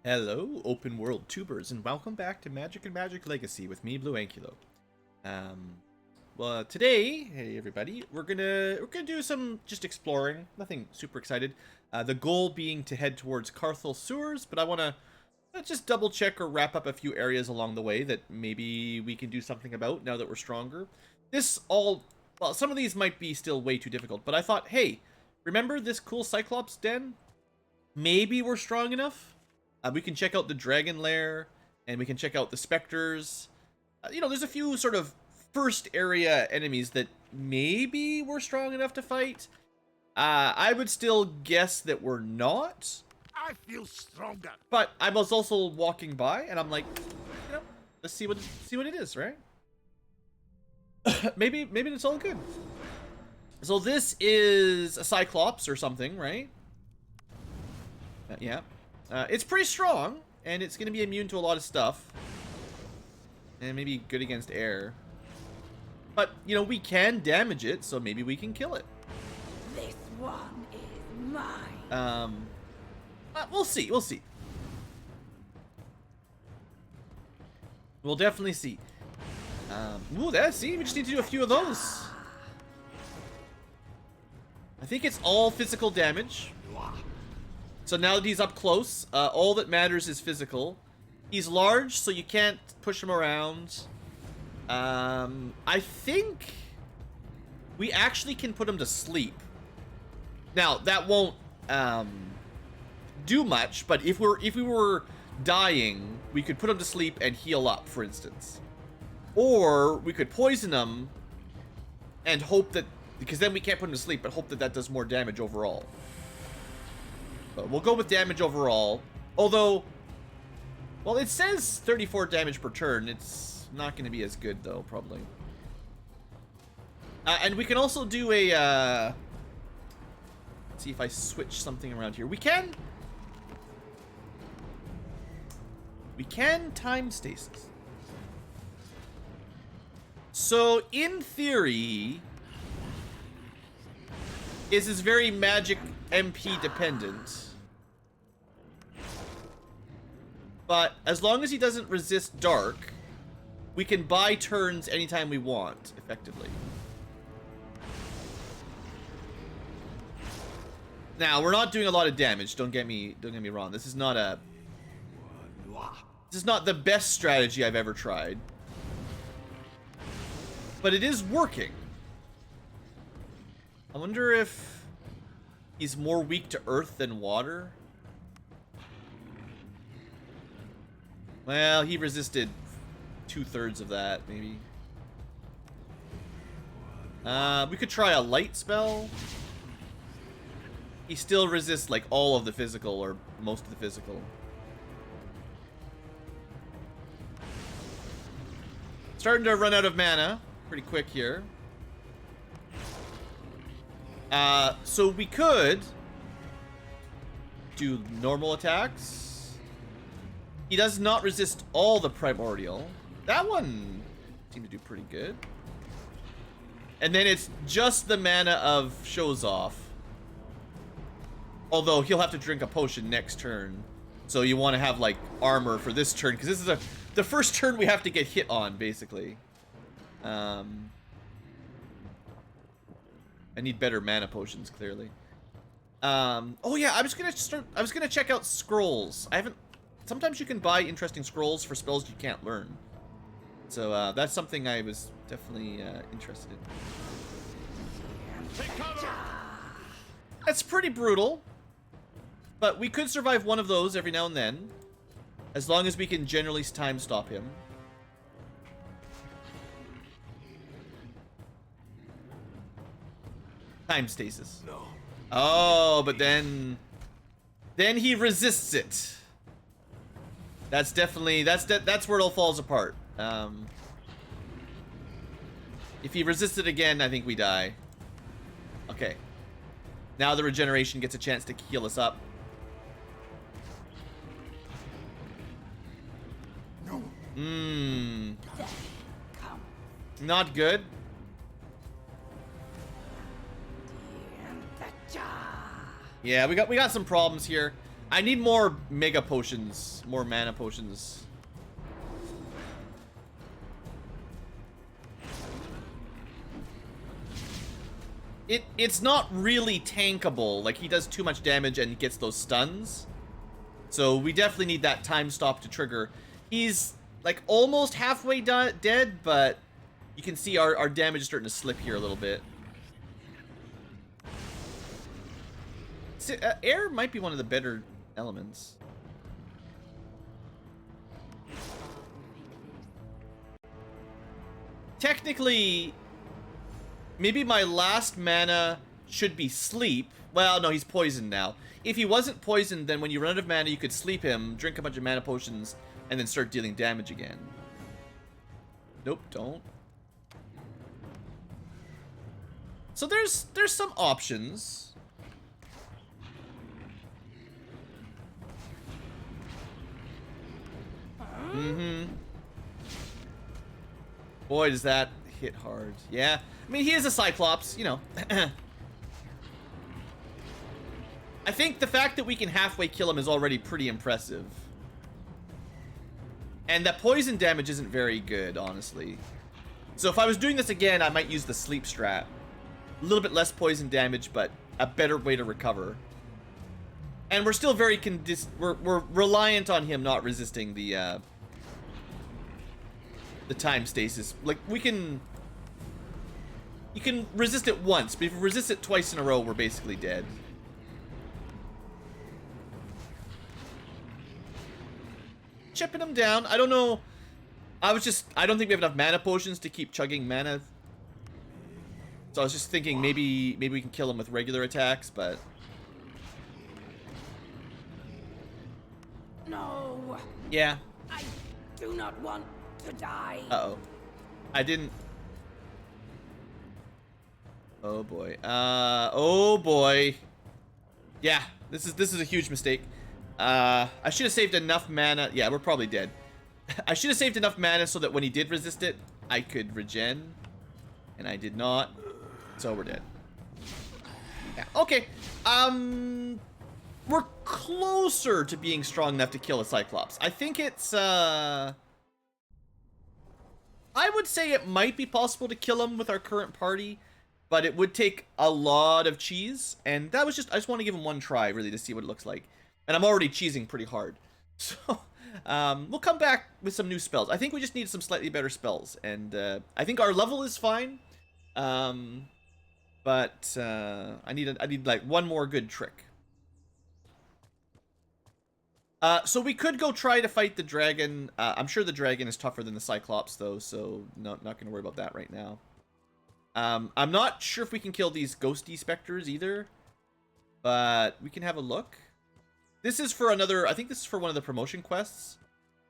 Hello, open world tubers, and welcome back to Magic and Magic Legacy with me, BlueAnkylo. Well, today, hey everybody, we're gonna do some just exploring. Nothing super excited. The goal being to head towards Carthel sewers, but I want to just double check or wrap up a few areas along the way that maybe we can do something about now that we're stronger. Well, some of these might be still way too difficult, but I thought, hey, remember this cool Cyclops den? Maybe we're strong enough. We can check out the Dragon Lair, and we can check out the Specters. There's a few sort of first area enemies that maybe we're strong enough to fight. I would still guess that we're not. I feel stronger. But I was also walking by, and I'm like, let's see what it is, right? maybe it's all good. So this is a Cyclops or something, right? Yeah. It's pretty strong, and it's going to be immune to a lot of stuff. And maybe good against air. But, we can damage it, so maybe we can kill it. This one is mine. We'll see. We'll definitely see. See, we just need to do a few of those. I think it's all physical damage. So now that he's up close, all that matters is physical. He's large, so you can't push him around. I think we actually can put him to sleep. Now, that won't do much, but if we were dying, we could put him to sleep and heal up, for instance. Or we could poison him and hope that, because then we can't put him to sleep, but hope that that does more damage overall. But we'll go with damage overall. Although, well, it says 34 damage per turn. It's not going to be as good, though, probably. And we can also do a... let's see if I switch something around here. We can time stasis. So, in theory, this is very magic MP dependent. But as long as he doesn't resist dark, we can buy turns anytime we want, effectively. Now, we're not doing a lot of damage, don't get me wrong. This is not the best strategy I've ever tried. But it is working. I wonder if he's more weak to earth than water. Well, he resisted 2/3 of that, maybe. We could try a light spell. He still resists, like, all of the physical, or most of the physical. Starting to run out of mana pretty quick here. So we could do normal attacks. He does not resist all the primordial. That one seemed to do pretty good. And then it's just the mana of shows off. Although he'll have to drink a potion next turn. So you want to have, like, armor for this turn, because this is the first turn we have to get hit on, basically. I need better mana potions, clearly. Oh yeah, I was gonna check out scrolls. Sometimes you can buy interesting scrolls for spells you can't learn. So that's something I was definitely interested in. That's pretty brutal. But we could survive one of those every now and then. As long as we can generally time stop him. Time stasis. No. Oh, but then he resists it. That's definitely that's where it all falls apart. If he resists it again, I think we die. Okay. Now the regeneration gets a chance to heal us up. No. Not good. Yeah, we got some problems here. I need more mega potions, more mana potions. It's not really tankable. Like, he does too much damage and gets those stuns. So we definitely need that time stop to trigger. He's like almost halfway dead, but you can see our damage is starting to slip here a little bit. Air might be one of the better elements. Technically, maybe my last mana should be sleep. Well, no, he's poisoned now. If he wasn't poisoned, then when you run out of mana, you could sleep him, drink a bunch of mana potions, and then start dealing damage again. Nope, don't. So there's some options. Boy, does that hit hard. Yeah. I mean, he is a Cyclops, you know. I think the fact that we can halfway kill him is already pretty impressive. And that poison damage isn't very good, honestly. So if I was doing this again, I might use the sleep strat. A little bit less poison damage, but a better way to recover. And we're still very we're reliant on him not resisting the time stasis. Like, you can resist it once, but if you resist it twice in a row, we're basically dead. Chipping him down. I don't know. I don't think we have enough mana potions to keep chugging mana. So I was just thinking maybe we can kill him with regular attacks, but No. yeah. I do not want to die. Uh-oh. I didn't. Oh boy. Oh boy. Yeah, this is a huge mistake. I should have saved enough mana. Yeah, we're probably dead. I should have saved enough mana so that when he did resist it, I could regen. And I did not. So we're dead. Yeah, okay. We're closer to being strong enough to kill a Cyclops. I think it's, I would say it might be possible to kill him with our current party, but it would take a lot of cheese. And that was I just want to give him one try, really, to see what it looks like. And I'm already cheesing pretty hard. So, we'll come back with some new spells. I think we just need some slightly better spells. And, I think our level is fine. But, I need like one more good trick. So we could go try to fight the dragon. I'm sure the dragon is tougher than the Cyclops, though, so not gonna worry about that right now. I'm not sure if we can kill these ghosty specters either, but we can have a look. This is for I think this is for one of the promotion quests.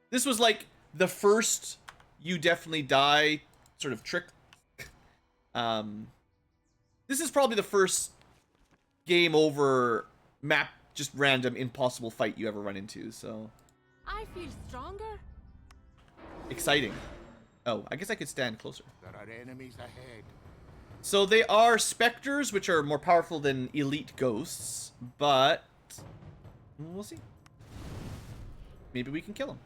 This was like the first you definitely die sort of trick. This is probably the first game over map, just random impossible fight you ever run into, so. I feel stronger. Exciting. Oh, I guess I could stand closer. There are enemies ahead. So they are specters, which are more powerful than elite ghosts, but we'll see. Maybe we can kill them.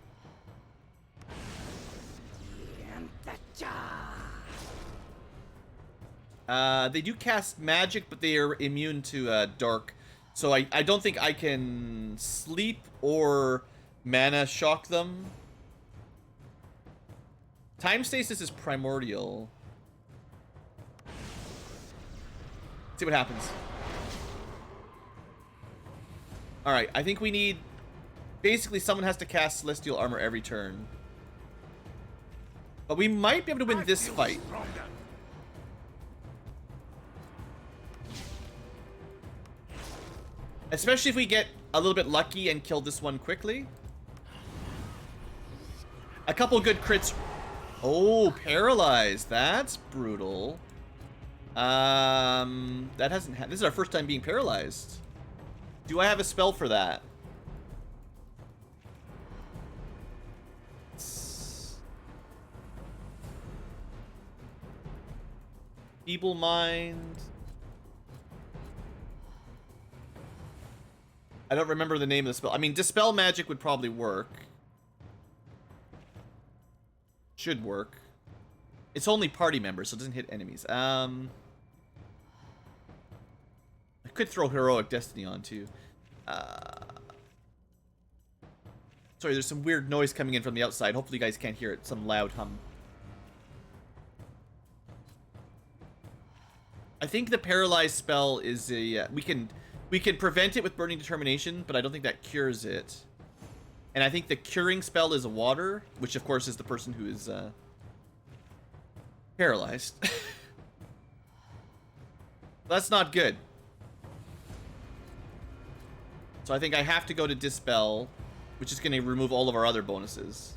They do cast magic, but they are immune to dark. So I don't think I can sleep or mana shock them. Time stasis is primordial. See what happens. Alright, I think we need... Basically, someone has to cast Celestial Armor every turn. But we might be able to win this fight. Stronger. Especially if we get a little bit lucky and kill this one quickly. A couple good crits. Oh, paralyzed. That's brutal. That hasn't this is our first time being paralyzed. Do I have a spell for that? Feeble Mind. I don't remember the name of the spell. I mean, Dispel Magic would probably work. Should work. It's only party members, so it doesn't hit enemies. I could throw Heroic Destiny on, too. Sorry, there's some weird noise coming in from the outside. Hopefully you guys can't hear it. Some loud hum. I think the Paralyze spell is a... we can prevent it with Burning Determination, but I don't think that cures it. And I think the Curing spell is a water, which of course is the person who is paralyzed. That's not good. So I think I have to go to Dispel, which is going to remove all of our other bonuses.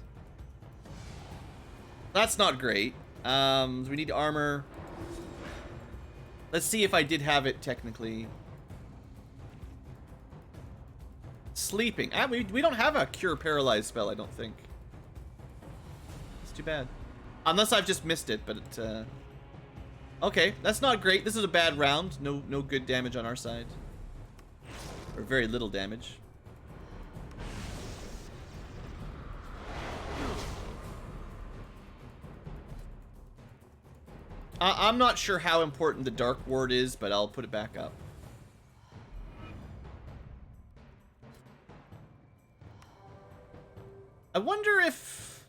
That's not great. We need armor. Let's see if I did have it technically. Sleeping. We don't have a Cure Paralyze spell, I don't think. It's too bad. Unless I've just missed it, but okay, that's not great. This is a bad round. No good damage on our side. Or very little damage. I'm not sure how important the Dark Ward is, but I'll put it back up. I wonder if...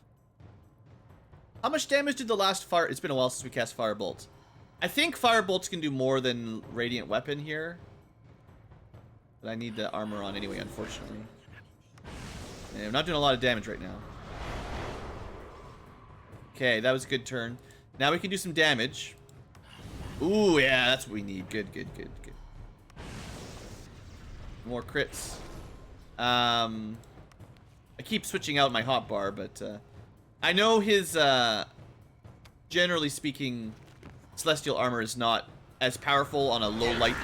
how much damage did the last fire... it's been a while since we cast Firebolt. I think Firebolts can do more than Radiant Weapon here. But I need the armor on anyway, unfortunately. And I'm not doing a lot of damage right now. Okay, that was a good turn. Now we can do some damage. Ooh, yeah, that's what we need. Good. More crits. I keep switching out my hotbar, but I know his, generally speaking, Celestial Armor is not as powerful on a low light.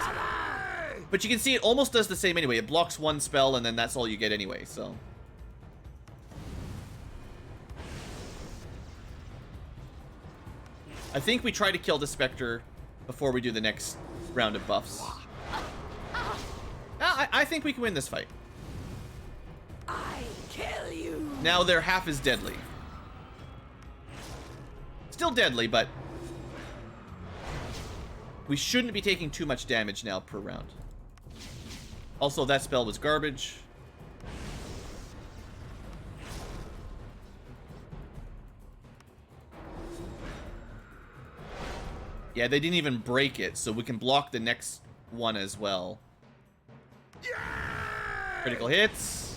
But you can see it almost does the same anyway. It blocks one spell, and then that's all you get anyway, so... I think we try to kill the Specter before we do the next round of buffs. I think we can win this fight. I kill you. Now they're half as deadly. Still deadly, but we shouldn't be taking too much damage now per round. Also, that spell was garbage. Yeah, they didn't even break it, so we can block the next one as well. Critical hits.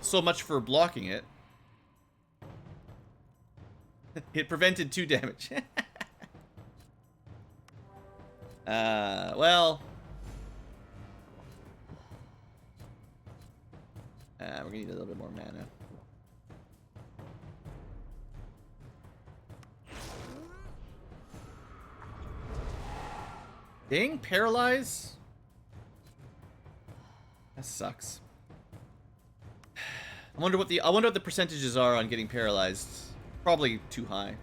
So much for blocking it. It prevented 2 damage. Well. We're gonna need a little bit more mana. Dang, paralyze? That sucks. I wonder what the percentages are on getting paralyzed. Probably too high.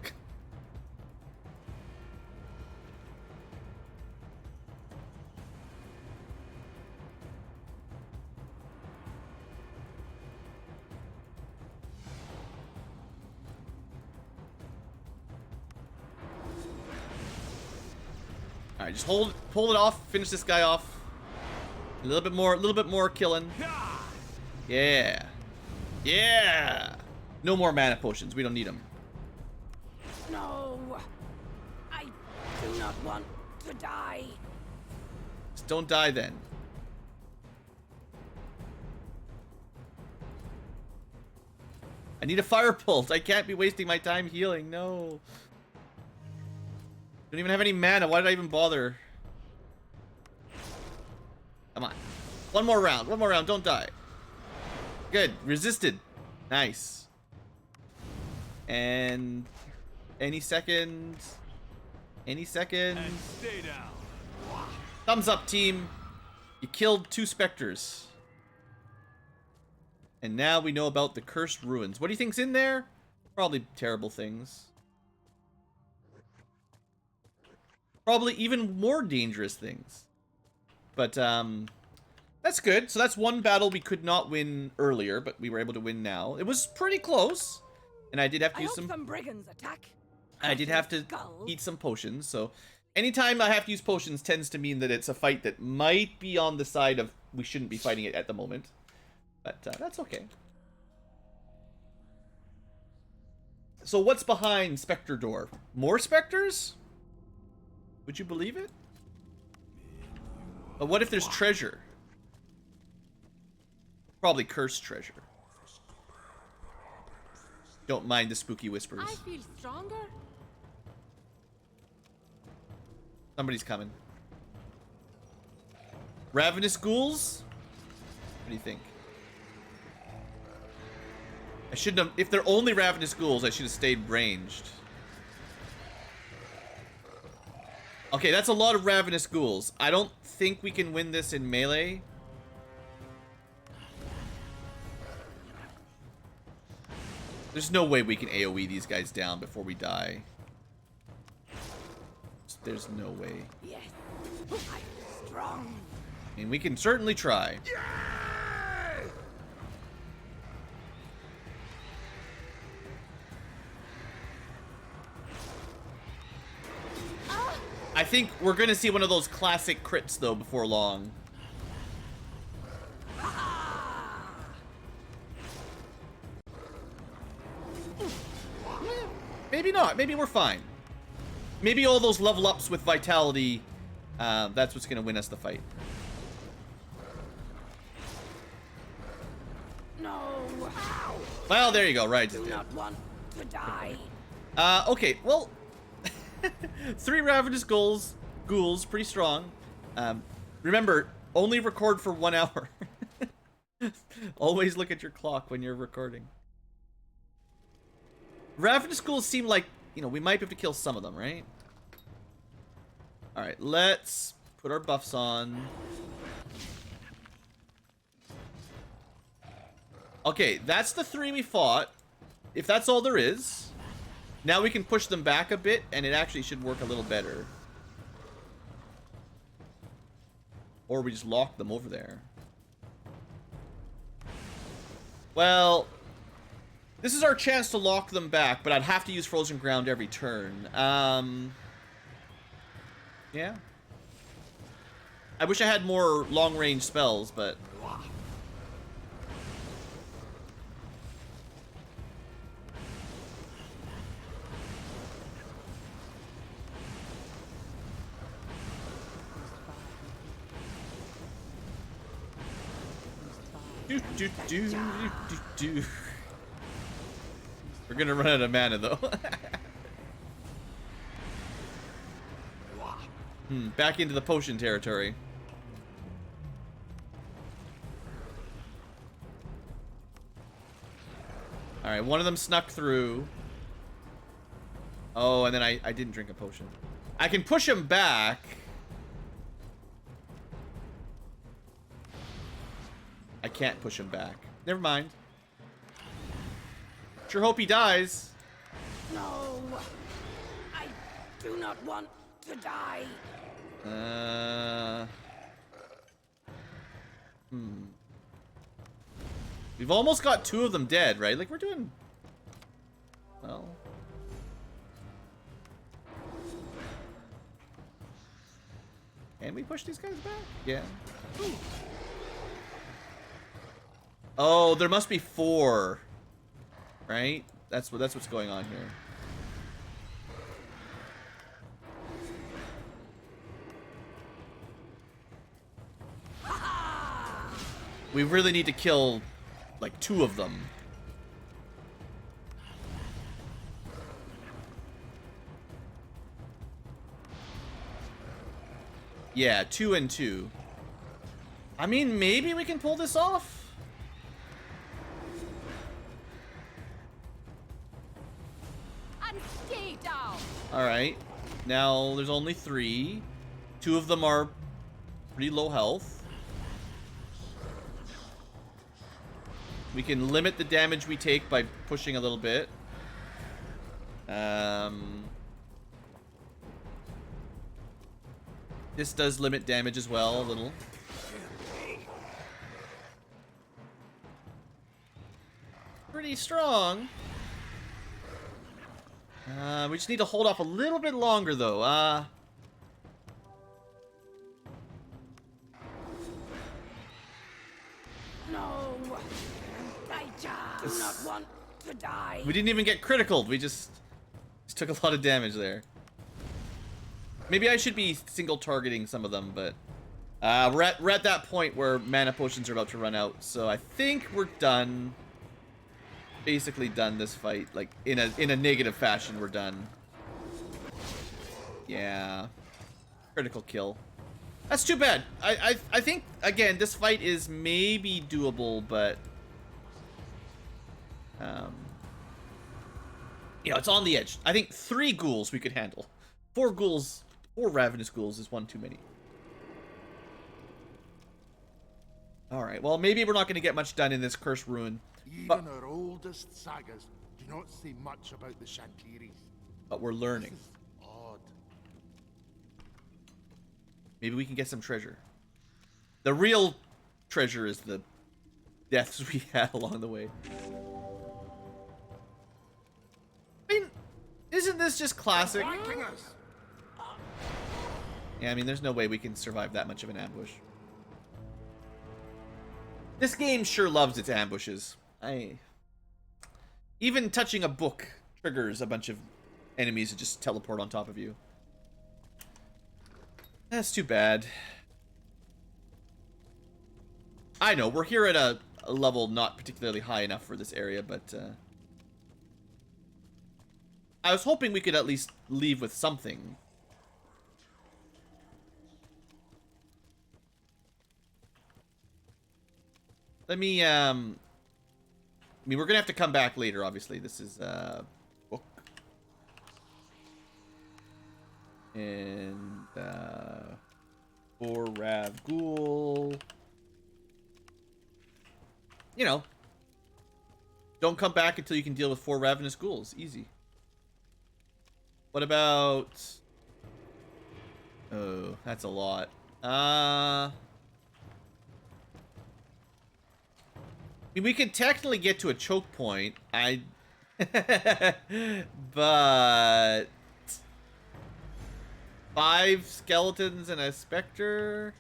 All right, just pull it off, finish this guy off. A little bit more killing. Yeah. Yeah. No more mana potions. We don't need them. No. I do not want to die. Just don't die then. I need a fire pulse. I can't be wasting my time healing. No. Don't even have any mana. Why did I even bother? Come on. One more round. Don't die. Good. Resisted. Nice. And any second. And stay down. Thumbs up, team. You killed 2 Specters. And now we know about the Cursed Ruins. What do you think's in there? Probably terrible things. probably even more dangerous things. But that's good. So that's one battle we could not win earlier, but we were able to win now. It was pretty close, and I did have to use some brigands attack. I did have to eat some potions, so anytime I have to use potions tends to mean that it's a fight that might be on the side of we shouldn't be fighting it at the moment. But that's okay. So what's behind Specter door? More specters? Would you believe it? But what if there's treasure? Probably cursed treasure. Don't mind the spooky whispers. I feel stronger. Somebody's coming. Ravenous ghouls? What do you think? I shouldn't have... If they're only ravenous ghouls, I should have stayed ranged. Okay, that's a lot of ravenous ghouls. I don't think we can win this in melee. There's no way we can AoE these guys down before we die. There's no way. Yes, I'm strong. I mean, we can certainly try. I think we're gonna see one of those classic crits though before long. Maybe not. Maybe we're fine. Maybe all those level ups with vitality, that's what's gonna win us the fight. No. Well, there you go. Right. Do not want to die. Okay. Well, 3 ravenous ghouls, pretty strong. Remember, only record for 1 hour. Always look at your clock when you're recording. Ravenous ghouls seem like, you know, we might be able to kill some of them, right? Alright, let's put our buffs on. Okay, that's the 3 we fought. If that's all there is, now we can push them back a bit, and it actually should work a little better. Or we just lock them over there. Well, this is our chance to lock them back, but I'd have to use Frozen Ground every turn. Yeah. I wish I had more long-range spells, but... We're gonna run out of mana though. Back into the potion territory. Alright, one of them snuck through. Oh, and then I didn't drink a potion. I can push him back. I can't push him back. Never mind. Sure hope he dies. No. I do not want to die. We've almost got 2 of them dead, right? Like, we're doing... Well... Can we push these guys back? Yeah. Ooh. Oh, there must be 4. Right? That's what's going on here. We really need to kill like 2 of them. Yeah, 2 and 2. I mean, maybe we can pull this off. Alright. Now, there's only 3. 2 of them are pretty low health. We can limit the damage we take by pushing a little bit. This does limit damage as well, a little. Pretty strong. We just need to hold off a little bit longer, though. No, I do not want to die. We didn't even get critical. We just took a lot of damage there. Maybe I should be single targeting some of them, but we're at that point where mana potions are about to run out. So I think we're done. Basically done this fight, like in a negative fashion. We're done. Yeah, critical kill. That's too bad. I think again this fight is maybe doable, but you know, it's on the edge. I think 3 ghouls we could handle. 4 ghouls, 4 ravenous ghouls is one too many. All right. Well, maybe we're not going to get much done in this cursed ruin. Even our oldest sagas do not say much about the Shantiris. But we're learning. This is odd. Maybe we can get some treasure. The real treasure is the deaths we had along the way. I mean, isn't this just classic? Flanking us. Yeah, I mean, there's no way we can survive that much of an ambush. This game sure loves its ambushes. Even touching a book triggers a bunch of enemies to just teleport on top of you. That's too bad. I know, we're here at a level not particularly high enough for this area, but I was hoping we could at least leave with something. Let me, I mean, we're gonna have to come back later, obviously. This is, book. And, 4 Rav Ghoul. You know. Don't come back until you can deal with 4 Ravenous Ghouls. Easy. What about... Oh, that's a lot. I mean, we could technically get to a choke point. But 5 skeletons and a Specter.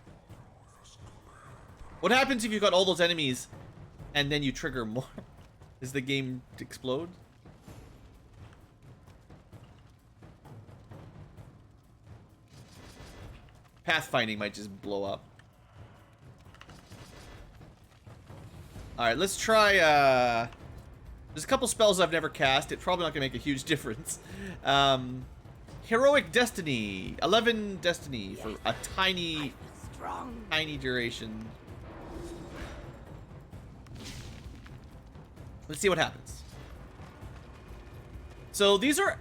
What happens if you got all those enemies and then you trigger more? Does the game explode? Pathfinding might just blow up. Alright, let's try, there's a couple spells I've never cast. It's probably not going to make a huge difference. Heroic Destiny. 11 Destiny for a tiny duration. Let's see what happens. So these are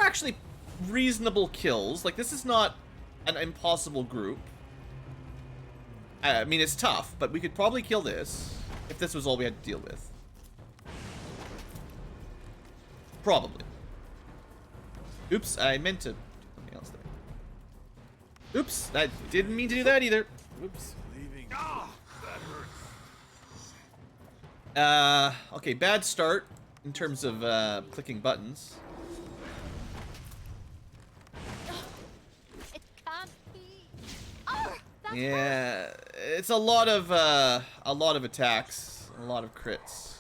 actually reasonable kills. Like, this is not an impossible group. I mean, it's tough, but we could probably kill this if this was all we had to deal with. Probably. Oops, I meant to do something else there. Oops, I didn't mean to do that either. Oops. Okay, bad start in terms of clicking buttons. It can't be. Oh, that's Yeah, it's a lot of attacks, a lot of crits.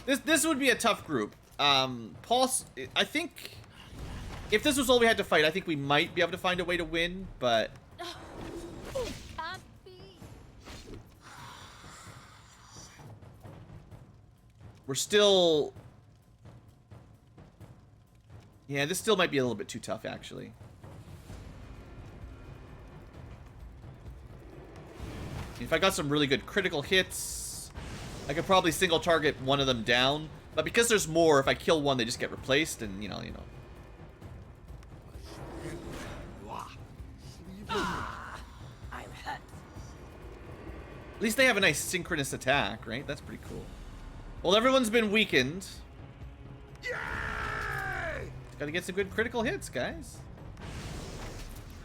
This would be a tough group. I think if this was all we had to fight, I think we might be able to find a way to win, but it can't be. we're still... Yeah, this still might be a little bit too tough, actually. If I got some really good critical hits, I could probably single target one of them down. But because there's more, if I kill one, they just get replaced, and you know. I'm hurt. At least they have a nice synchronous attack, right? That's pretty cool. Well, everyone's been weakened. Yay! gotta get some good critical hits, guys.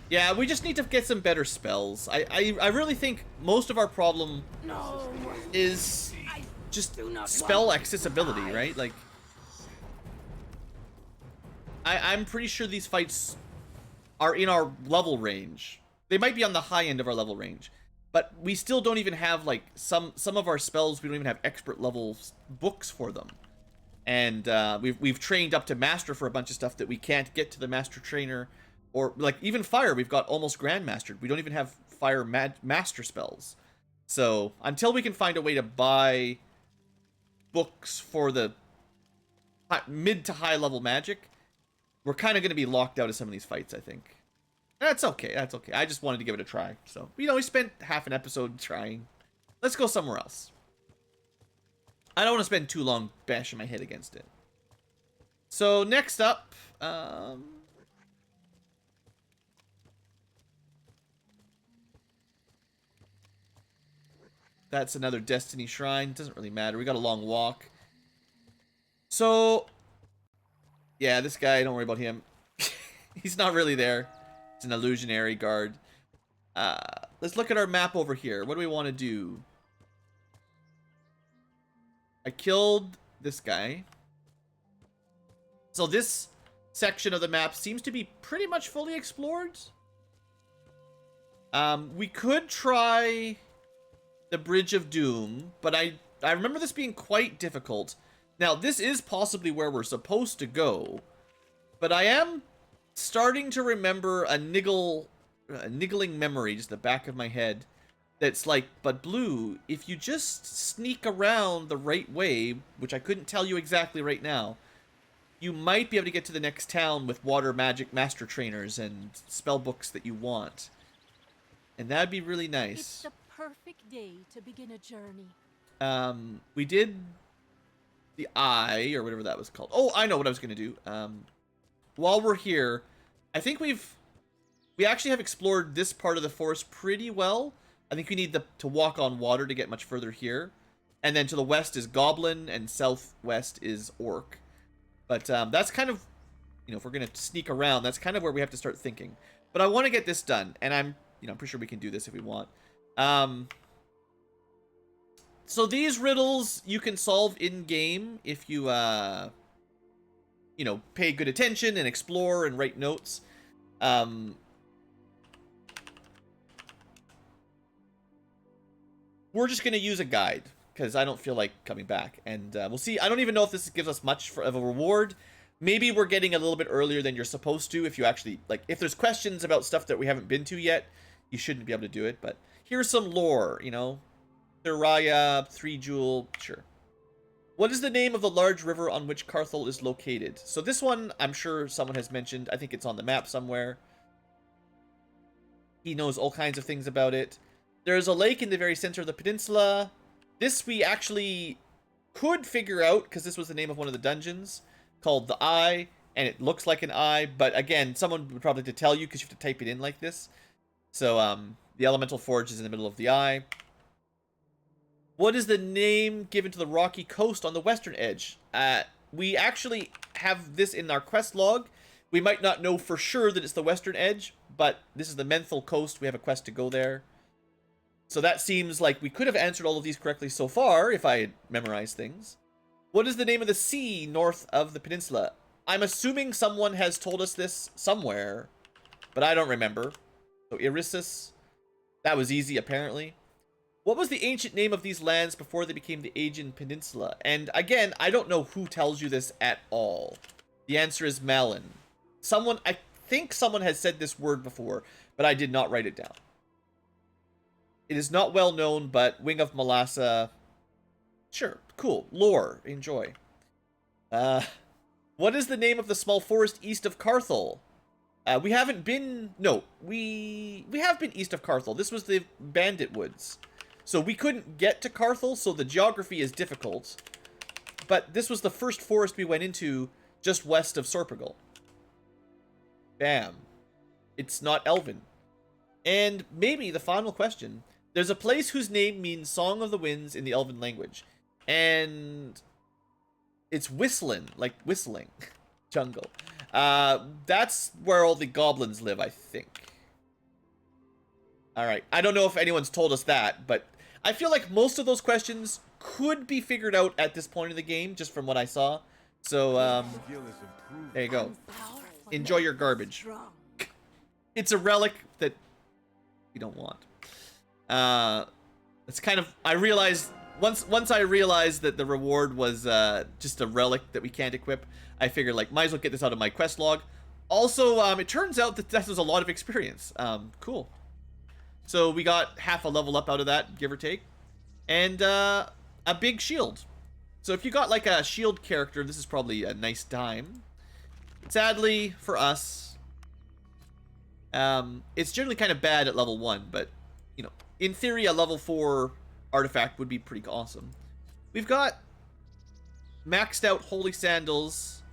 Yeah, we just need to get some better spells. I really think most of our problem No. is I just do not spell want accessibility, die. right? Like, I'm pretty sure these fights are in our level range. They might be on the high end of our level range, but we still don't even have, like, some of our spells, we don't even have expert level books for them. And we've trained up to master for a bunch of stuff that we can't get to the master trainer. Or, like, even fire, we've got almost grandmastered. We don't even have fire master spells. So, until we can find a way to buy books for the mid to high level magic, we're kind of going to be locked out of some of these fights, I think. That's okay, that's okay. I just wanted to give it a try. So, you know, we spent half an episode trying. Let's go somewhere else. I don't want to spend too long bashing my head against it. So, next up, that's another Destiny Shrine. Doesn't really matter. We got a long walk. So, yeah, this guy, don't worry about him. He's not really there. It's an illusionary guard. Let's look at our map over here. What do we want to do? I killed this guy. So this section of the map seems to be pretty much fully explored. We could try the Bridge of Doom, but I remember this being quite difficult. Now, this is possibly where we're supposed to go, but I am starting to remember a niggling memory just in the back of my head that's like, but Blue, if you just sneak around the right way, which I couldn't tell you exactly right now, you might be able to get to the next town with water magic master trainers and spell books that you want. And that'd be really nice. It's the perfect day to begin a journey. We did the Eye, or whatever that was called. Oh, I know what I was going to do. While we're here, I think we actually have explored this part of the forest pretty well. I think we need to walk on water to get much further here. And then to the west is Goblin, and southwest is Orc. But that's kind of, you know, if we're going to sneak around, that's kind of where we have to start thinking. But I want to get this done, and I'm pretty sure we can do this if we want. So these riddles you can solve in-game if you, pay good attention and explore and write notes. We're just going to use a guide, because I don't feel like coming back. And we'll see. I don't even know if this gives us much of a reward. Maybe we're getting a little bit earlier than you're supposed to. If you actually, like, if there's questions about stuff that we haven't been to yet, you shouldn't be able to do it. But here's some lore, you know. Thuraya, 3 Jewel, sure. What is the name of the large river on which Carthel is located? So this one, I'm sure someone has mentioned. I think it's on the map somewhere. He knows all kinds of things about it. There's a lake in the very center of the peninsula. This we actually could figure out, because this was the name of one of the dungeons, called the Eye, and it looks like an eye, but again, someone would probably have to tell you, because you have to type it in like this. So, the Elemental Forge is in the middle of the Eye. What is the name given to the rocky coast on the western edge? We actually have this in our quest log. We might not know for sure that it's the western edge, but this is the Menthol Coast. We have a quest to go there. So that seems like we could have answered all of these correctly so far if I had memorized things. What is the name of the sea north of the peninsula? I'm assuming someone has told us this somewhere, but I don't remember. So Erissus. That was easy, apparently. What was the ancient name of these lands before they became the Aegean Peninsula? And again, I don't know who tells you this at all. The answer is Malin. I think someone has said this word before, but I did not write it down. It is not well known, but Wing of Malassa. Sure, cool. Lore, enjoy. What is the name of the small forest east of Carthel? We haven't been... No, we have been east of Carthel. This was the Bandit Woods. So we couldn't get to Carthel, so the geography is difficult. But this was the first forest we went into just west of Sorpagal. Bam. It's not Elven. And maybe the final question. There's a place whose name means Song of the Winds in the Elven language. And it's Whistling, like whistling. Jungle. That's where all the goblins live, I think. All right. I don't know if anyone's told us that, but I feel like most of those questions could be figured out at this point in the game, just from what I saw. So, there you go. Enjoy your garbage. It's a relic that you don't want. It's kind of, I realized, once I realized that the reward was just a relic that we can't equip, I figured, like, might as well get this out of my quest log. Also, it turns out that was a lot of experience. Cool. So we got half a level up out of that, give or take. And a big shield. So if you got like a shield character, this is probably a nice time. Sadly, for us, it's generally kind of bad at level 1, but, you know, in theory, a level 4 artifact would be pretty awesome. We've got maxed out Holy Sandals,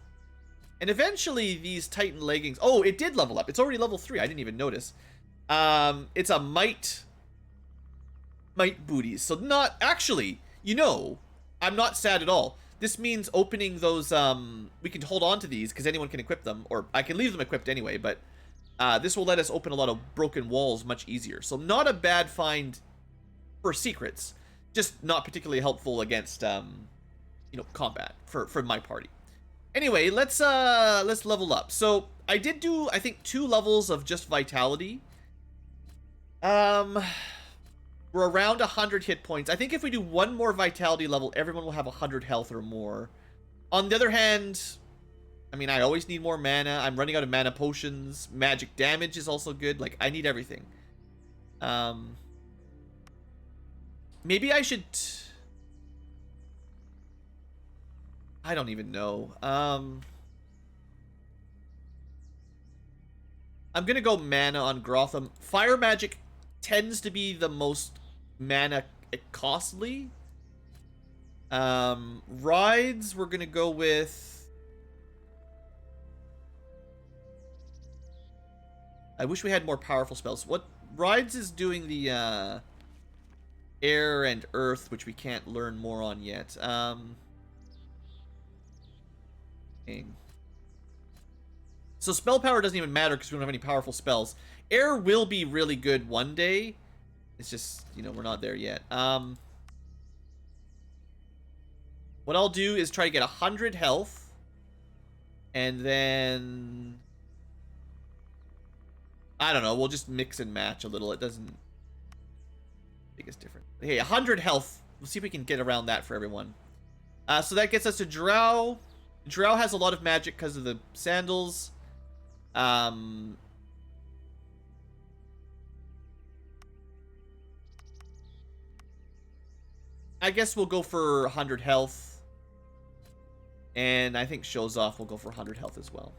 and eventually these Titan leggings. Oh, it did level up. It's already level 3. I didn't even notice. It's a might booties. So not actually, you know, I'm not sad at all. This means opening those, we can hold on to these because anyone can equip them, or I can leave them equipped anyway, but this will let us open a lot of broken walls much easier. So not a bad find for secrets, just not particularly helpful against, you know, combat for my party. Anyway, let's level up. So I did do, I think, 2 levels of just vitality. We're around 100 hit points. I think if we do 1 more vitality level, everyone will have 100 health or more. On the other hand, I mean, I always need more mana. I'm running out of mana potions. Magic damage is also good. Like, I need everything. Maybe I should... I don't even know. I'm gonna go mana on Grotham. Fire magic tends to be the most mana costly. Rides, we're gonna go with... I wish we had more powerful spells. What Rides is doing the air and earth, which we can't learn more on yet. So spell power doesn't even matter because we don't have any powerful spells. Air will be really good one day. It's just, you know, we're not there yet. What I'll do is try to get 100 health. And then... I don't know, we'll just mix and match a little. It doesn't... think it's different. Okay, 100 health. We'll see if we can get around that for everyone. So that gets us to Drow. Drow has a lot of magic because of the sandals. I guess we'll go for 100 health. And I think Shows Off will go for 100 health as well.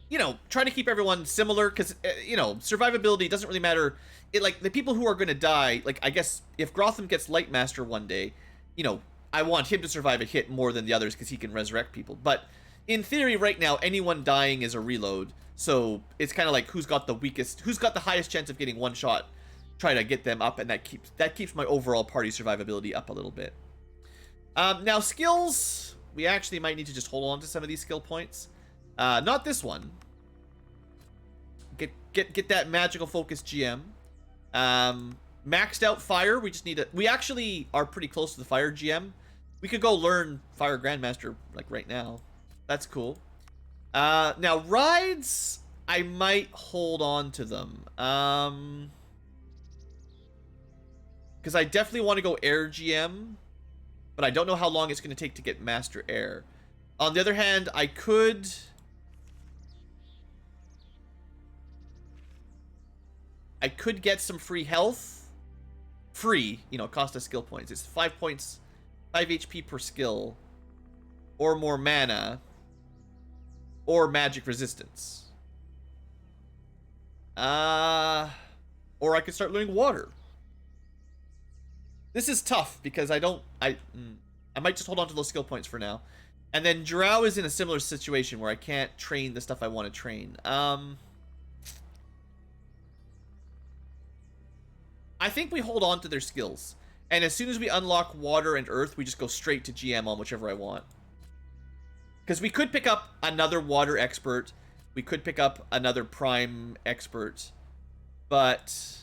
You know, trying to keep everyone similar, because, you know, survivability doesn't really matter. It, like, the people who are going to die, like, I guess, if Grotham gets Lightmaster one day, you know, I want him to survive a hit more than the others, because he can resurrect people. But, in theory, right now, anyone dying is a reload, so it's kind of like who's got the weakest, who's got the highest chance of getting one shot, try to get them up, and that keeps my overall party survivability up a little bit. Now, skills, we actually might need to just hold on to some of these skill points. Not this one. Get that magical focus GM. Maxed out fire. We just need to... We actually are pretty close to the fire GM. We could go learn Fire Grandmaster, like, right now. That's cool. Now, rides, I might hold on to them. Because I definitely want to go air GM. But I don't know how long it's going to take to get Master Air. On the other hand, I could... get some free health. Free, you know, cost us skill points. It's 5 points, 5 HP per skill. Or more mana. Or magic resistance. Or I could start learning water. This is tough because I might just hold on to those skill points for now. And then Drow is in a similar situation where I can't train the stuff I want to train. I think we hold on to their skills. And as soon as we unlock water and earth, we just go straight to GM on whichever I want. Because we could pick up another water expert. We could pick up another prime expert. But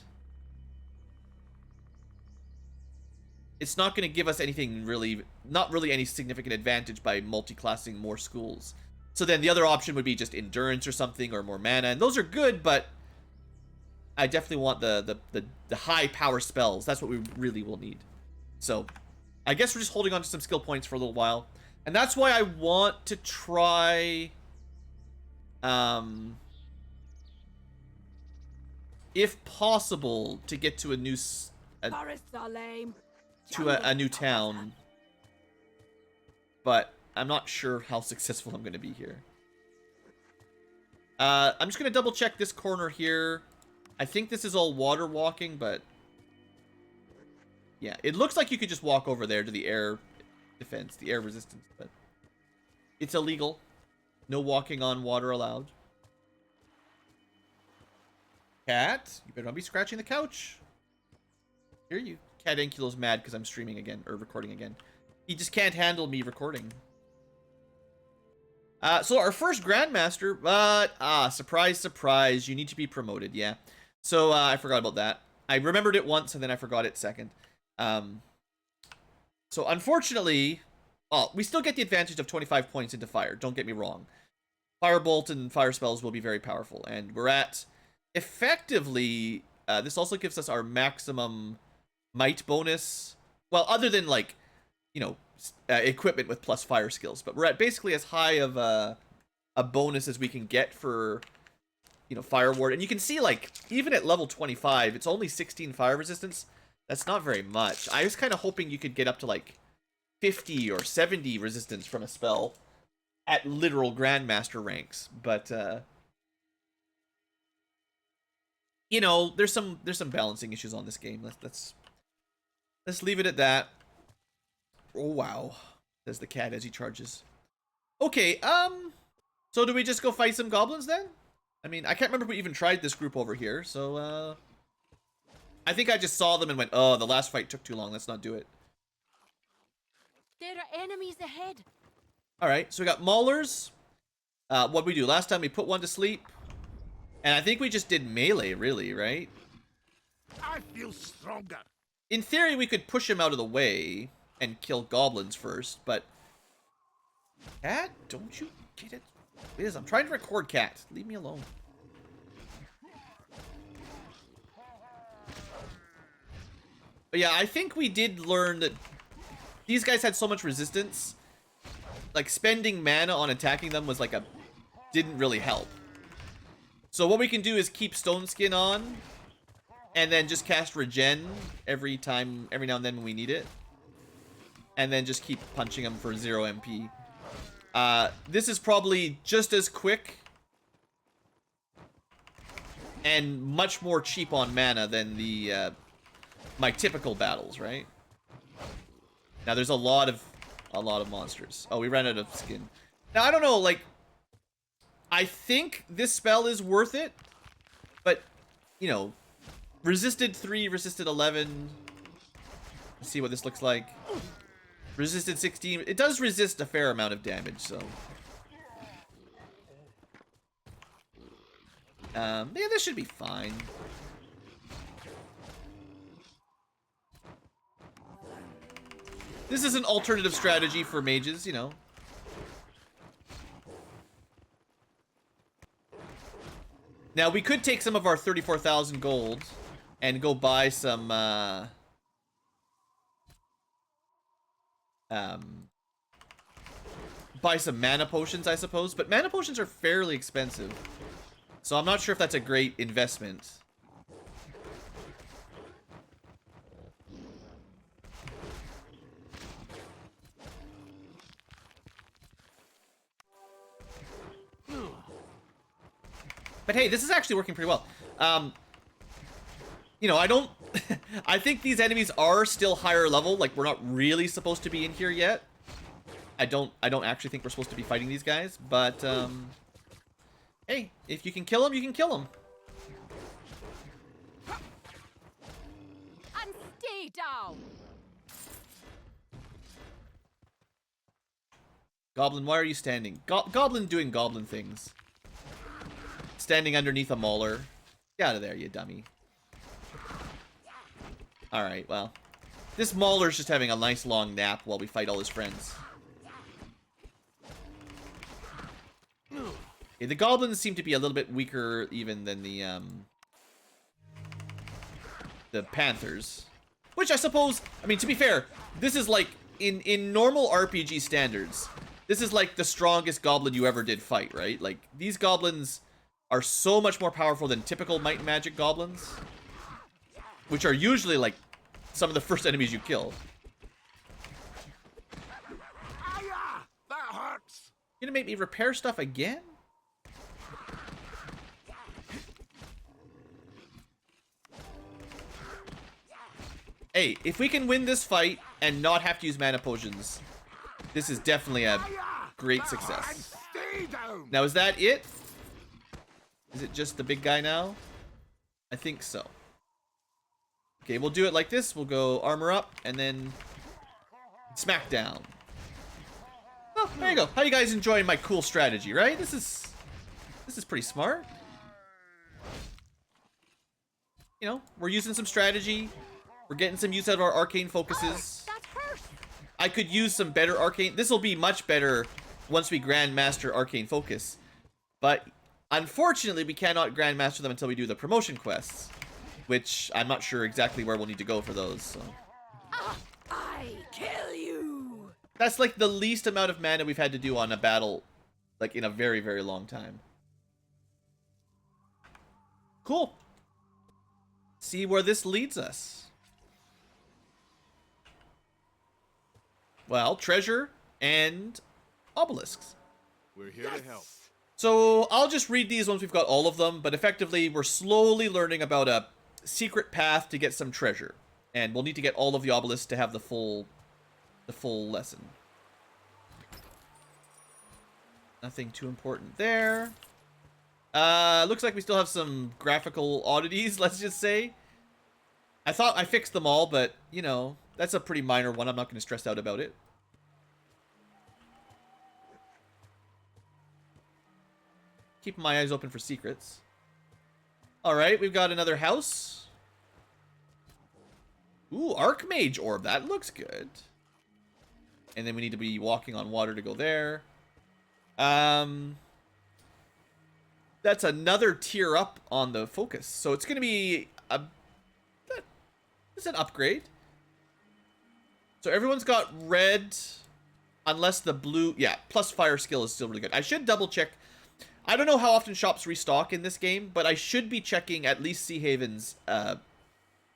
it's not going to give us anything really, not really any significant advantage by multi-classing more schools. So then the other option would be just endurance or something, or more mana. And those are good, but I definitely want the high power spells. That's what we really will need. So I guess we're just holding on to some skill points for a little while. And that's why I want to try, if possible, to get to a new Forests are lame. a new town. But I'm not sure how successful I'm going to be here. I'm just going to double check this corner here. I think this is all water walking, but yeah, it looks like you could just walk over there to the air defense, the air resistance, but it's illegal. No walking on water allowed. Cat, you better not be scratching the couch. Hear you. Cat Ankylo's mad because I'm streaming again, or recording again. He just can't handle me recording. So our first Grandmaster, but, surprise, surprise, you need to be promoted, yeah. So, I forgot about that. I remembered it once, and then I forgot it second. So, unfortunately, we still get the advantage of 25 points into fire, don't get me wrong. Firebolt and fire spells will be very powerful, and we're at, effectively, this also gives us our maximum might bonus. Well, other than, like, you know, equipment with plus fire skills, but we're at basically as high of a bonus as we can get for, you know, fire ward. And you can see, like, even at level 25, it's only 16 fire resistance. That's not very much. I was kind of hoping you could get up to like 50 or 70 resistance from a spell at literal Grandmaster ranks, but you know, there's some balancing issues on this game. Let's leave it at that. Oh wow, says the cat as he charges. Okay, so do we just go fight some goblins then? I mean, I can't remember if we even tried this group over here, so I think I just saw them and went, oh, the last fight took too long, let's not do it. There are enemies ahead. Alright, so we got Maulers. What'd we do? Last time we put one to sleep. And I think we just did melee, really, right? I feel stronger. In theory, we could push him out of the way and kill goblins first, but... Cat, don't you get it? Liz, I'm trying to record, Cat. Leave me alone. But yeah, I think we did learn that these guys had so much resistance. Like, spending mana on attacking them was like didn't really help. So what we can do is keep Stone Skin on, and then just cast Regen every now and then when we need it. And then just keep punching them for 0 MP. This is probably just as quick and much more cheap on mana than the my typical battles, right? Now there's a lot of monsters. Oh, we ran out of skin. Now I don't know, like, I think this spell is worth it, but you know, resisted 3, resisted 11. Let's see what this looks like. Resisted 16. It does resist a fair amount of damage, so yeah, this should be fine. This is an alternative strategy for mages, you know. Now, we could take some of our 34,000 gold and go buy some, buy some mana potions, I suppose. But mana potions are fairly expensive, so I'm not sure if that's a great investment. But hey, this is actually working pretty well. You know, I don't... I think these enemies are still higher level. Like, we're not really supposed to be in here yet. I don't actually think we're supposed to be fighting these guys. But, hey, if you can kill them, you can kill them. And stay down. Goblin, why are you standing? Goblin doing goblin things. Standing underneath a mauler. Get out of there, you dummy. Alright, well. This mauler's just having a nice long nap while we fight all his friends. Okay, the goblins seem to be a little bit weaker even than the panthers. Which I suppose, I mean, to be fair, this is like, in normal RPG standards, this is like the strongest goblin you ever did fight, right? Like, these goblins are so much more powerful than typical Might and Magic goblins, which are usually like some of the first enemies you kill. Aya! That hurts! You gonna make me repair stuff again? Hey, if we can win this fight and not have to use mana potions, this is definitely a great success. Stay down! Now, is that it? Is it just the big guy now? I think so. Okay, we'll do it like this. We'll go armor up and then smack down. Oh, there you go. How you guys enjoying my cool strategy, right? This is pretty smart. You know, we're using some strategy. We're getting some use out of our arcane focuses. I could use some better arcane. This will be much better once we grandmaster arcane focus. But unfortunately, we cannot grandmaster them until we do the promotion quests, which I'm not sure exactly where we'll need to go for those. So. I kill you. That's like the least amount of mana we've had to do on a battle, like in a very, very long time. Cool. See where this leads us. Well, treasure and obelisks. We're here to help. So I'll just read these once we've got all of them, but effectively we're slowly learning about a secret path to get some treasure. And we'll need to get all of the obelisks to have the full lesson. Nothing too important there. Looks like we still have some graphical oddities, let's just say. I thought I fixed them all, but, you know, that's a pretty minor one. I'm not going to stress out about it. Keeping my eyes open for secrets. Alright, we've got another house. Ooh, Archmage Orb. That looks good. And then we need to be walking on water to go there. That's another tier up on the focus. So it's going to be a... It's an upgrade. So everyone's got red, unless the blue... Yeah, plus fire skill is still really good. I should double check. I don't know how often shops restock in this game, but I should be checking at least Sea Haven's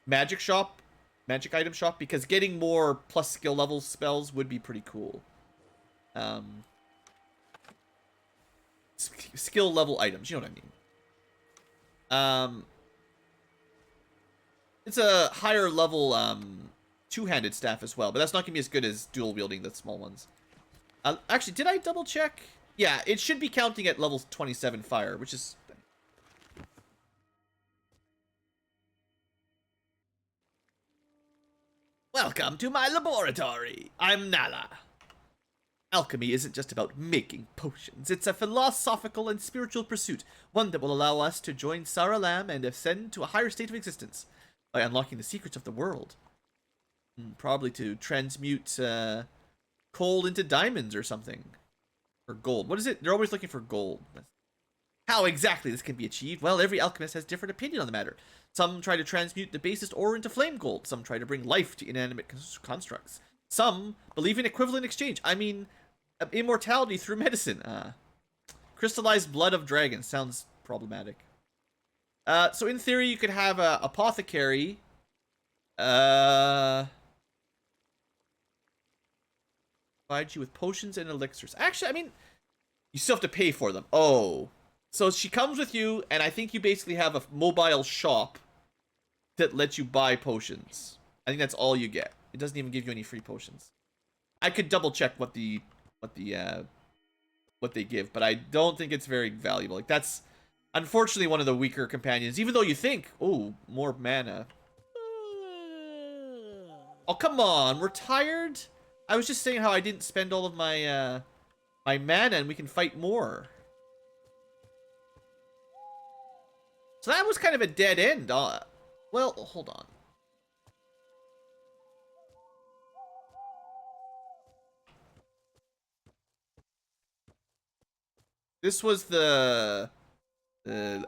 magic item shop, because getting more plus skill level spells would be pretty cool. Skill level items, you know what I mean. It's a higher level two-handed staff as well, but that's not gonna be as good as dual wielding the small ones. Actually, did I double check? Yeah, it should be counting at level 27 fire, which is... Welcome to my laboratory. I'm Nala. Alchemy isn't just about making potions. It's a philosophical and spiritual pursuit, one that will allow us to join Saralam and ascend to a higher state of existence by unlocking the secrets of the world. Probably to transmute coal into diamonds or something. Or gold. What is it? They're always looking for gold. How exactly this can be achieved? Well, every alchemist has different opinion on the matter. Some try to transmute the basest ore into flame gold. Some try to bring life to inanimate constructs. Some believe in equivalent exchange. I mean, immortality through medicine. Crystallized blood of dragons. Sounds problematic. So in theory, you could have a apothecary. Provide you with potions and elixirs. Actually, I mean, you still have to pay for them. Oh. So she comes with you, and I think you basically have a mobile shop that lets you buy potions. I think that's all you get. It doesn't even give you any free potions. I could double check what they give, but I don't think it's very valuable. Like, that's unfortunately one of the weaker companions, even though you think, oh, more mana. Oh, come on, we're tired? I was just saying how I didn't spend all of my my mana and we can fight more. So that was kind of a dead end. Well, hold on. This was the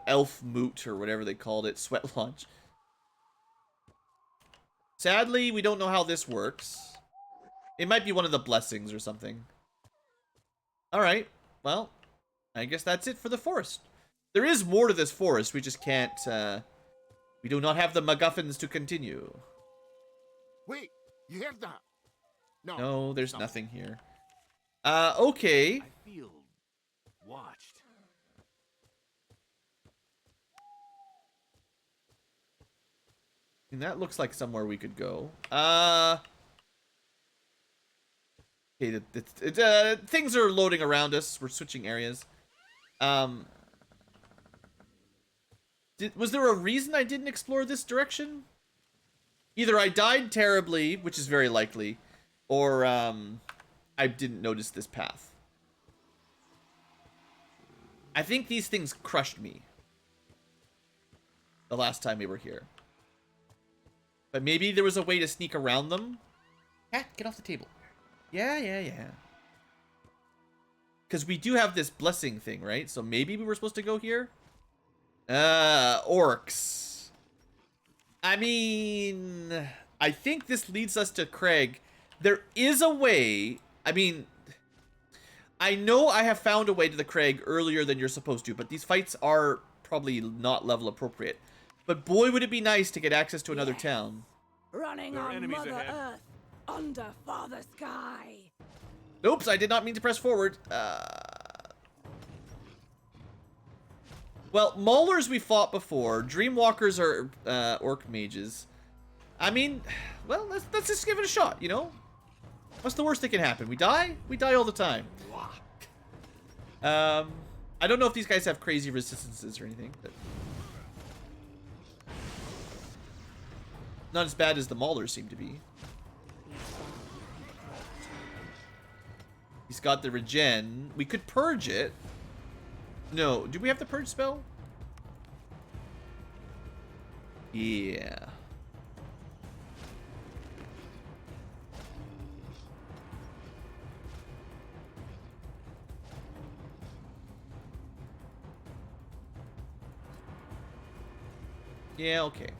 elf moot or whatever they called it, sweat launch. Sadly, we don't know how this works. It might be one of the blessings or something. Alright, well, I guess that's it for the forest. There is more to this forest, we just can't, we do not have the MacGuffins to continue. Wait, you heard that? No, there's nothing here. Okay. I feel watched. And that looks like somewhere we could go. Okay, things are loading around us. We're switching areas. Was there a reason I didn't explore this direction? Either I died terribly, which is very likely, or I didn't notice this path. I think these things crushed me the last time we were here. But maybe there was a way to sneak around them. Cat, get off the table. Yeah. Because we do have this blessing thing, right? So maybe we were supposed to go here? Orcs. I mean, I think this leads us to Craig. There is a way. I mean, I know I have found a way to the Craig earlier than you're supposed to, but these fights are probably not level appropriate. But boy, would it be nice to get access to another town. Running There are on enemies Mother ahead. Earth, under Father Sky. Oops, I did not mean to press forward. Well, Maulers we fought before. Dreamwalkers are orc mages. I mean, well, let's just give it a shot, you know? What's the worst that can happen? We die? We die all the time. I don't know if these guys have crazy resistances or anything, but not as bad as the Maulers seem to be. He's got the regen. We could purge it. No, do we have the purge spell? Yeah. Yeah, okay.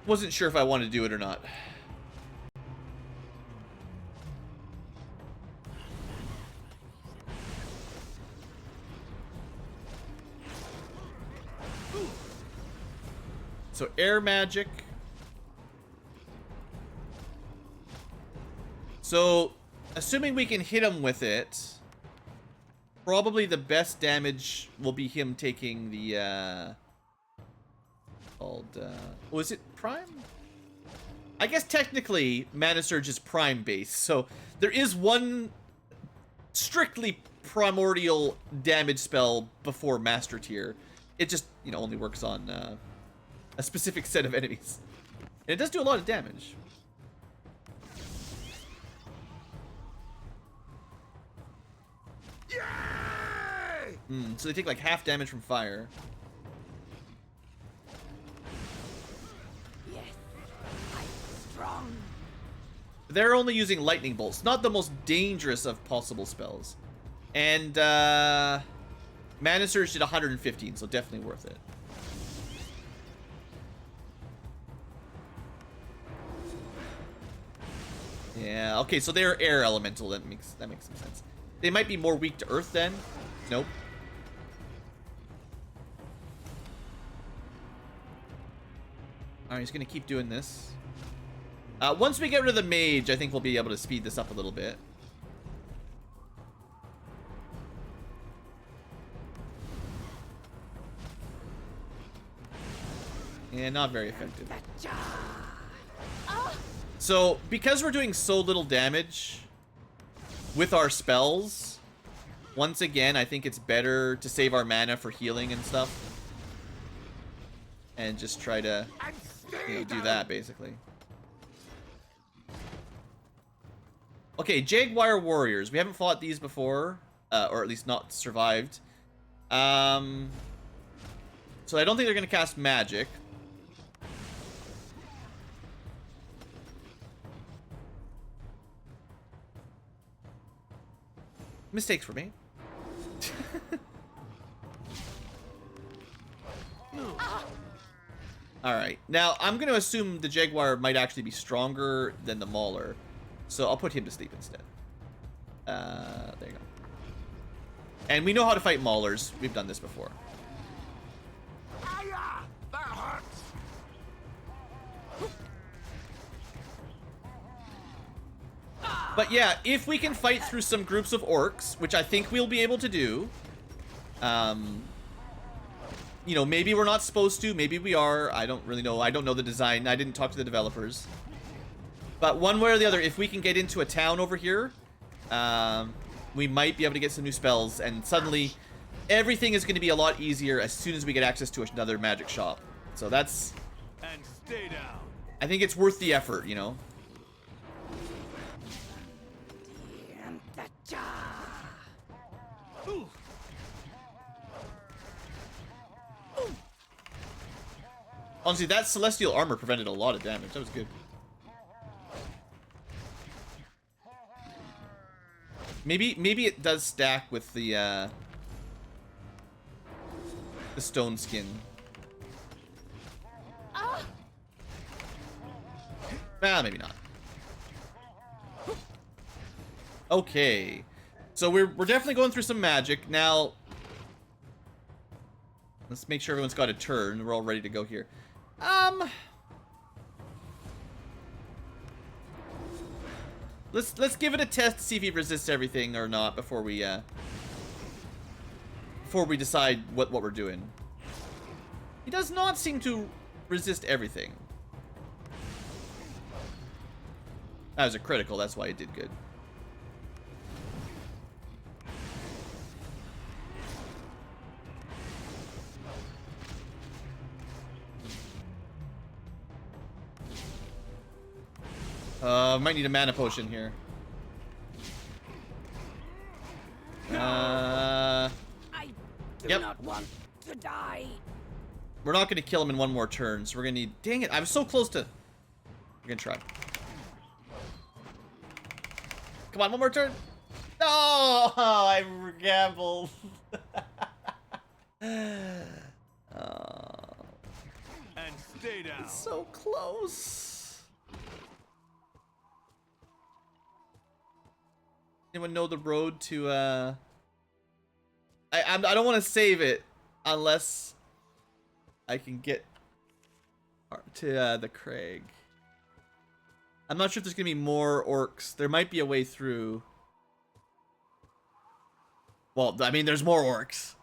Wasn't sure if I wanted to do it or not. So air magic. So assuming we can hit him with it, probably the best damage will be him taking the oh, is it prime? I guess technically Mana Surge is prime based, so there is one strictly primordial damage spell before master tier. It just, you know, only works on a specific set of enemies. And it does do a lot of damage. So they take like half damage from fire. Yes, I'm strong. They're only using lightning bolts. Not the most dangerous of possible spells. And Mana Surge did 115, so definitely worth it. Yeah, okay, so they're air elemental. That makes some sense. They might be more weak to earth then. Nope. Alright, he's gonna keep doing this. Once we get rid of the mage, I think we'll be able to speed this up a little bit. Yeah, not very effective. So, because we're doing so little damage with our spells, once again, I think it's better to save our mana for healing and stuff. And just try to, you know, do that, basically. Okay, Jaguar Warriors. We haven't fought these before, or at least not survived. So I don't think they're gonna cast magic. Mistakes for me. Alright, now I'm going to assume the Jaguar might actually be stronger than the Mauler. So I'll put him to sleep instead. There you go. And we know how to fight Maulers. We've done this before. Aya! That hurts! But yeah, if we can fight through some groups of orcs, which I think we'll be able to do. You know, maybe we're not supposed to, maybe we are. I don't really know. I don't know the design. I didn't talk to the developers. But one way or the other, if we can get into a town over here, we might be able to get some new spells, and suddenly everything is going to be a lot easier as soon as we get access to another magic shop. So that's... And stay down. I think it's worth the effort, you know? Honestly, that celestial armor prevented a lot of damage. That was good. Maybe it does stack with the stone skin. Ah, maybe not. Okay, so we're definitely going through some magic now. Let's make sure everyone's got a turn. We're all ready to go here. Let's give it a test to see if he resists everything or not before we decide what we're doing. He does not seem to resist everything. That was a critical, that's why it did good. Might need a mana potion here. I do Yep. not want to die. We're not going to kill him in one more turn, so we're going to need... Dang it, I was so close to... We're going to try. Come on, one more turn. No, I gambled. And stay down. So close. Anyone know the road to I don't want to save it unless I can get to the Crag. I'm not sure if there's gonna be more orcs. There might be a way through. Well, I mean, there's more orcs,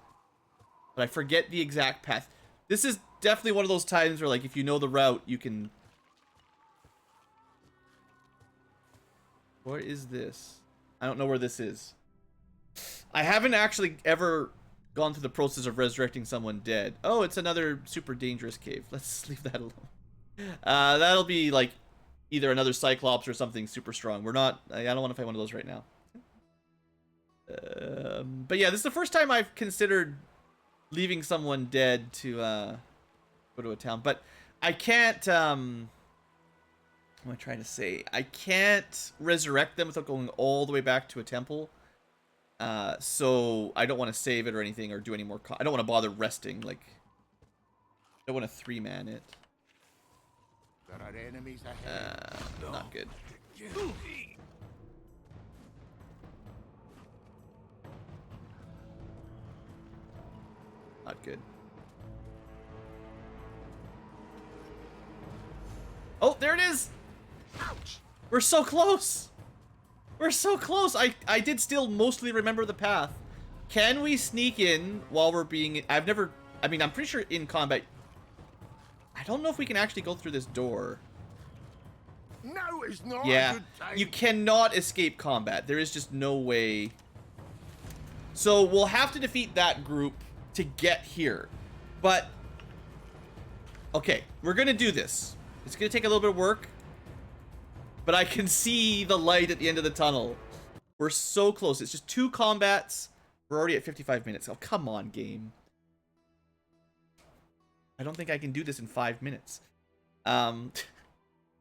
but I forget the exact path. This is definitely one of those times where, like, if you know the route, you can... What is this? I don't know where this is. I haven't actually ever gone through the process of resurrecting someone dead. Oh, it's another super dangerous cave. Let's leave that alone. That'll be, like, either another Cyclops or something super strong. We're not... I don't want to fight one of those right now. But yeah, this is the first time I've considered leaving someone dead to go to a town. But I can't... What am I trying to say? I can't resurrect them without going all the way back to a temple. So I don't want to save it or anything or do any more... I don't want to bother resting. Like, I don't want to 3-man it. There are enemies ahead. Not good. Not good. Oh, there it is! Ouch! We're so close! We're so close! I did still mostly remember the path. Can we sneak in while we're being... I've never... I mean, I'm pretty sure in combat... I don't know if we can actually go through this door. Now is not a Yeah, good time. you cannot escape combat. There is just no way. So we'll have to defeat that group to get here. But... Okay, we're gonna do this. It's gonna take a little bit of work. but I can see the light at the end of the tunnel. We're so close. It's just 2 combats. We're already at 55 minutes. Oh, come on, game. I don't think I can do this in 5 minutes. I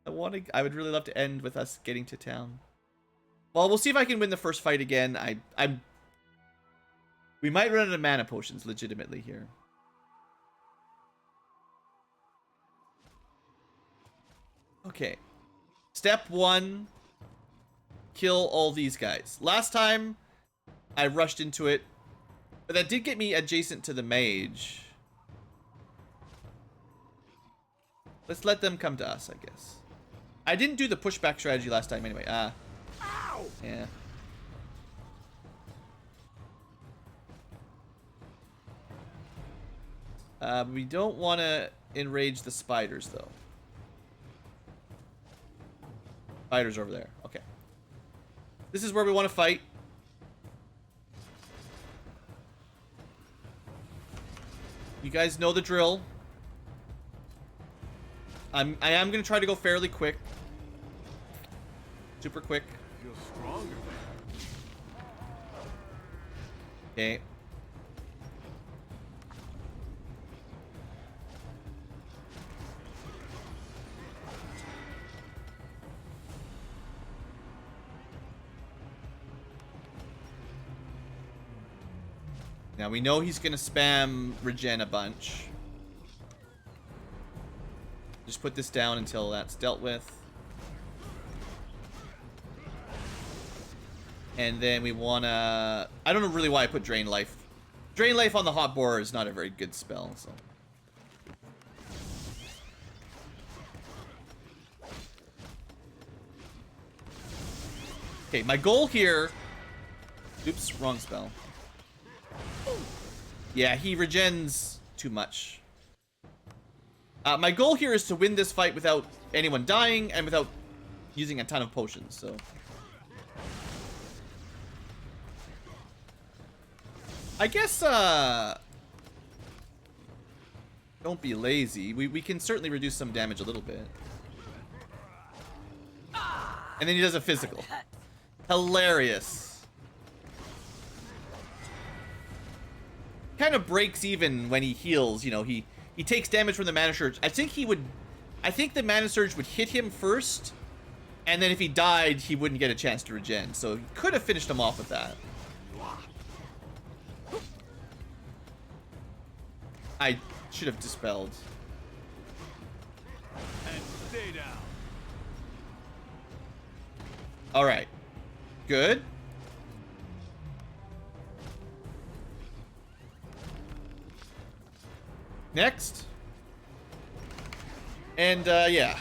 would really love to end with us getting to town. Well, we'll see if I can win the first fight again. We might run out of mana potions legitimately here. Okay. Step 1. Kill all these guys. Last time, I rushed into it. But that did get me adjacent to the mage. Let's let them come to us, I guess. I didn't do the pushback strategy last time anyway. Yeah. We don't want to enrage the spiders, though. Spiders over there. Okay. This is where we want to fight. You guys know the drill. I am going to try to go fairly quick. Super quick. Feel stronger. Okay. Now we know he's gonna spam regen a bunch. Just put this down until that's dealt with. And then we wanna... I don't know really why I put Drain Life. Drain Life on the hot boar is not a very good spell, so... Okay, my goal here... Oops, wrong spell. Yeah, he regens too much. My goal here is to win this fight without anyone dying and without using a ton of potions, so... I guess, don't be lazy. We can certainly reduce some damage a little bit. And then he does a physical. Hilarious. Kind of breaks even when he heals, you know, he takes damage from the Mana Surge. I think the Mana Surge would hit him first, and then if he died, he wouldn't get a chance to regen. So he could have finished him off with that. I should have dispelled. And stay down. Alright. Good. Next. And, yeah.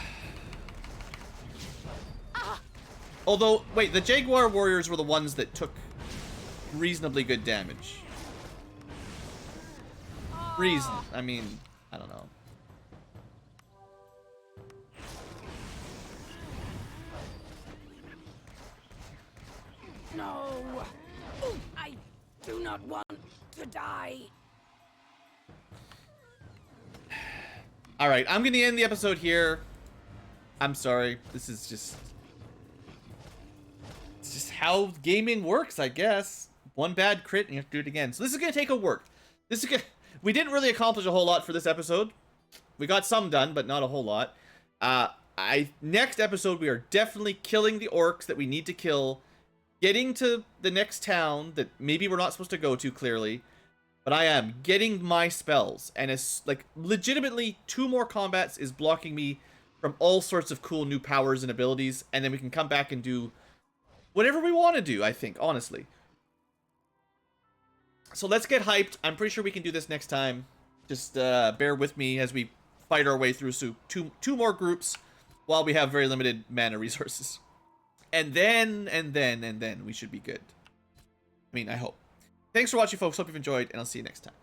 Although, wait, the Jaguar Warriors were the ones that took reasonably good damage. I mean, I don't know. No, I do not want to die. Alright, I'm gonna end the episode here. I'm sorry. This is just... It's just how gaming works, I guess. One bad crit and you have to do it again. So this is gonna take a work. This is gonna... We didn't really accomplish a whole lot for this episode. We got some done, but not a whole lot. Next episode, we are definitely killing the orcs that we need to kill. Getting to the next town that maybe we're not supposed to go to, clearly. But I am getting my spells. And it's, like, legitimately 2 more combats is blocking me from all sorts of cool new powers and abilities. And then we can come back and do whatever we want to do, I think, honestly. So let's get hyped. I'm pretty sure we can do this next time. Just bear with me as we fight our way through two more groups while we have very limited mana resources. And then we should be good. I mean, I hope. Thanks for watching, folks. Hope you've enjoyed, and I'll see you next time.